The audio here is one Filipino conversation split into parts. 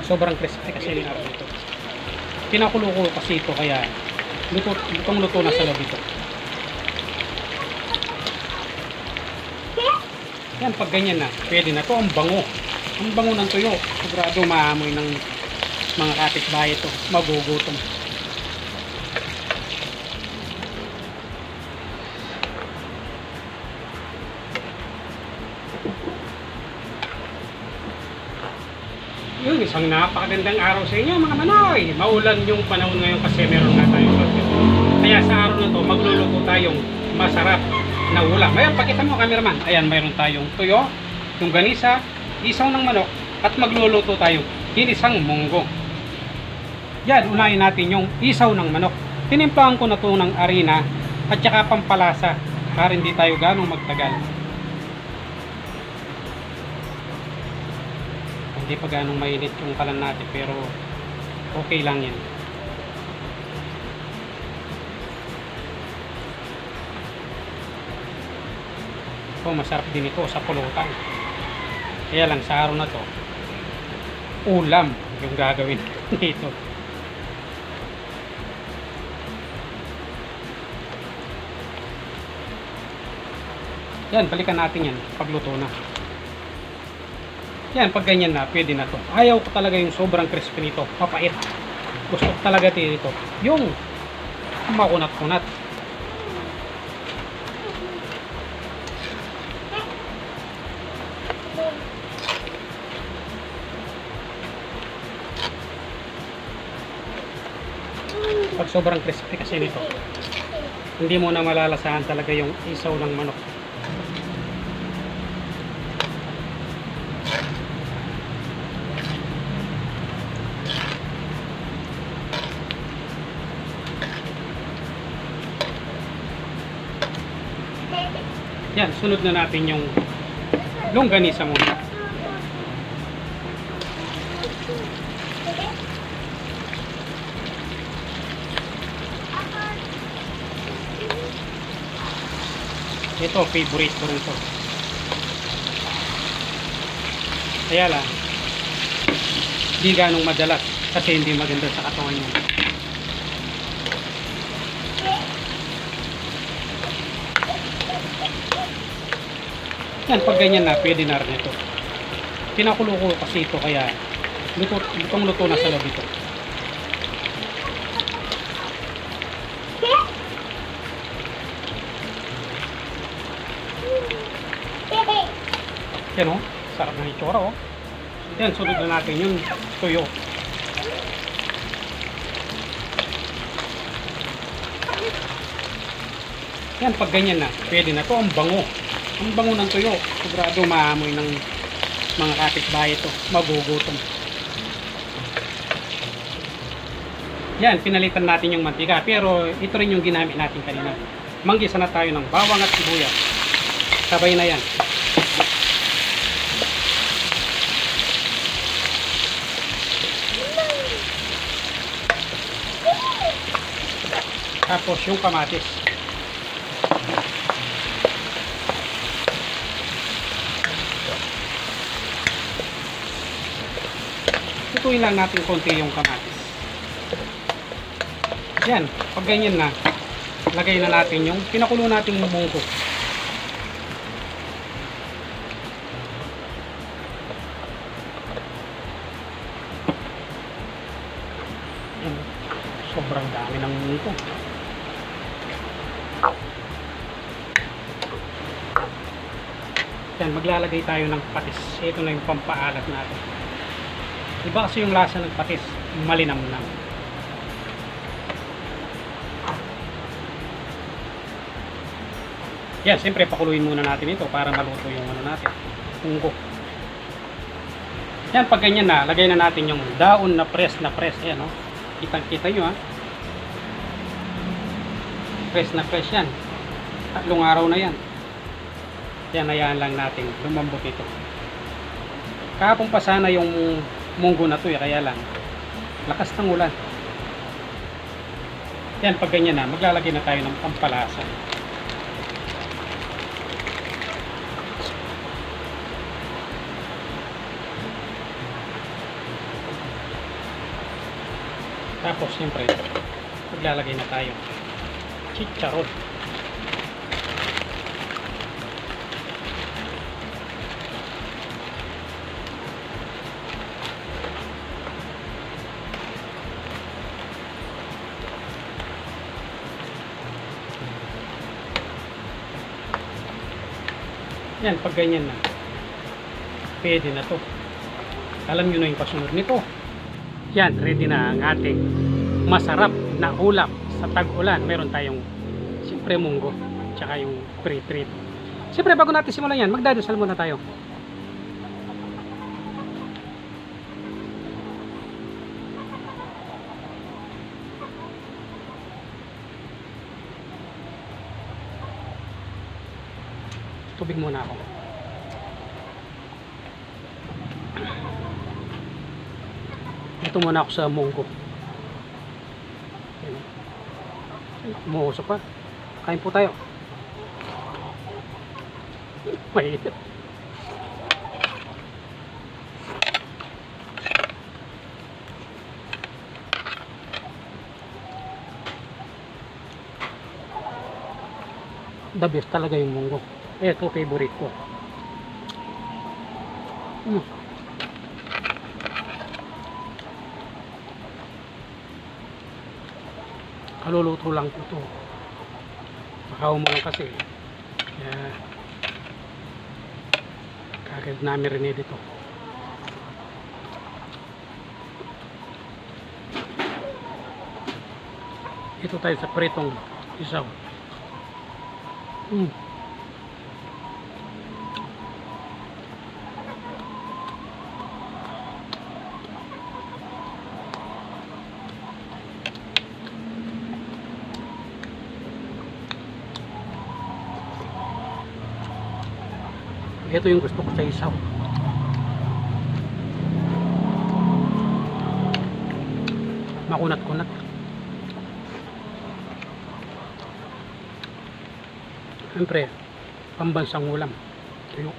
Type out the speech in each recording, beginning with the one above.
sobrang crispy kasi yung araw ito. Pinakulo ko kasi ito kaya lutong-luto na sa loob ito. Yan, pag ganyan na, pwede na to. Ang bango. Ang bango ng tuyo. Sigurado maamoy ng mga kapitbahay ito. Magugutom. Yun, isang napakagandang araw sa inyo mga manoy. Maulan yung panahon ngayon kasi meron nga tayong bagyo. Kaya sa araw na to, magluluto tayong masarap na ulam. Ayan, pakita mo cameraman. Ayan, mayroon tayong tuyo, yung ganisa, isaw ng manok, at magluluto tayong ginisang munggo. Yan, unahin natin yung isaw ng manok. Tinimplahan ko na to ng harina at saka pampalasa para hindi tayo ganong magtagal. Hindi pa ganong mainit yung kalan natin pero okay lang yan. So, masarap din ito sa pulutan. Kaya lang sa araw na to, ulam yung gagawin dito. Yan, balikan natin yan pagluto na. Yan, pag ganyan na, pwede na to. Ayaw ko talaga yung sobrang crispy nito. Papait. Gusto ko talaga dito yung makunat-kunat. Pag sobrang crispy kasi nito, hindi mo na malalasahan talaga yung isaw ng manok. Yan, sunod na natin yung longganisa muna. Ito, favorite ko rin ito. Kaya lang, di ganong madalas kasi hindi maganda sa katawan niya. Yan, pag ganyan na, pwede na rin ito. Pinakulo ko kasi ito kaya lutong-luto na sa loob ito. Yan o, sarap na itsura o. Yan, sunod na natin yung tuyo. Yan, pag ganyan na, pwede na to. Ang bango. Ang bango ng tuyo. Sigurado maamoy ng mga kapitbahay ito. Magugutom. Yan, pinalitan natin yung mantika. Pero ito rin yung ginamit natin kanina. Manggisa na tayo ng bawang at sibuyas. Sabay na yan. Tapos yung kamatis. Tutuin lang natin konti yung kamatis. Yan, pag ganyan na, lagay na natin yung pinakulo nating munggo. Yan, sobrang dami ng munggo. Yan, maglalagay tayo ng patis. Ito na yung pampaalat natin. Iba kasi yung lasa ng patis, malinamnam. Yan, siyempre pakuluin muna natin ito para maluto yung ano natin, munggo. Yan, pag ganyan na, lagay na natin yung daon na press. Ayan, oh. Kitang-kita nyo, ha. Press yan. Tatlong araw na yan. Yan, hayaan lang natin lumambot ito. Kahapon pa sana yung munggo na to, kaya lang lakas ng ulan. Yan, pag ganyan na, maglalagay na tayo ng pampalasa. Tapos siyempre, maglalagay na tayo chicharon. Yan, pag ganyan na, pwede na to. Alam nyo na yung kasunod nito. Yan, ready na ang ating masarap na ulam sa tag-ulan. Meron tayong siyempre munggo, tsaka yung pre-treat. Siyempre, bago natin simulan yan, magdadasal muna tayo. Tubig muna ako. Ito muna ako sa munggo. Umuusok pa. Kain po tayo. Mahirap. The best talaga yung munggo. Ito favorite ko. Kaluluto lang po ito. Makaw mo lang kasi. Kaya kagad namin rin dito. Ito tayo sa pritong isaw. Ito yung gusto ko sa isaw. Makunat-kunat. Siyempre, pambansang ulam. Tuyo.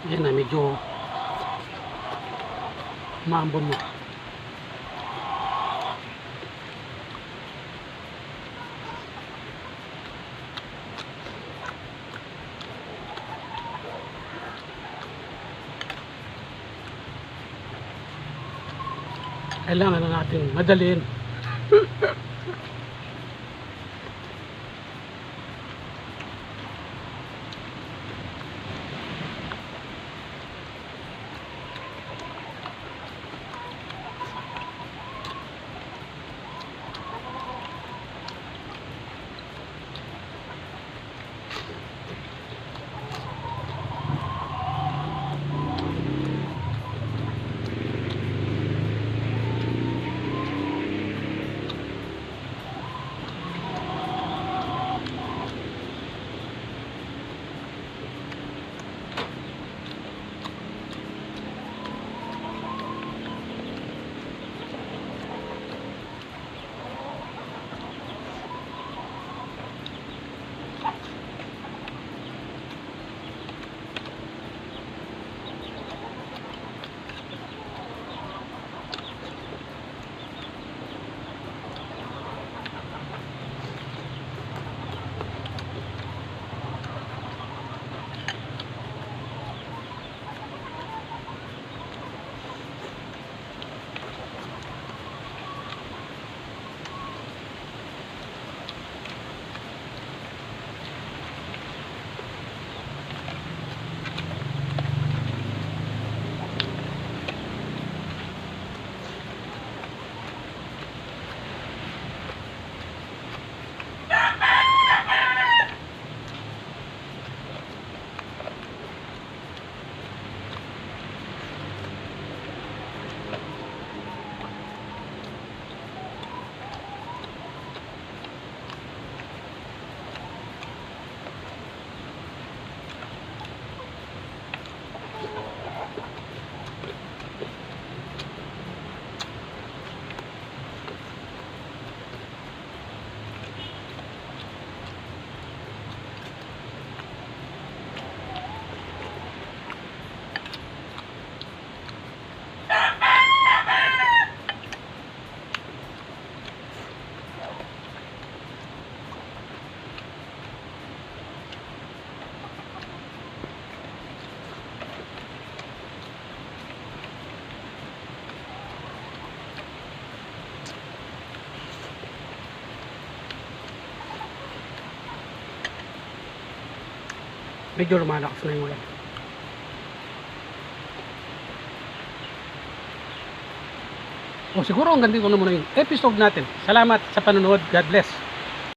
Yan na, medyo maambon mo. Kailangan na natin madalin. Medyo lumalakas na yung ulan. O siguro hanggang dito na muna yung episode natin. Salamat sa panonood. God bless.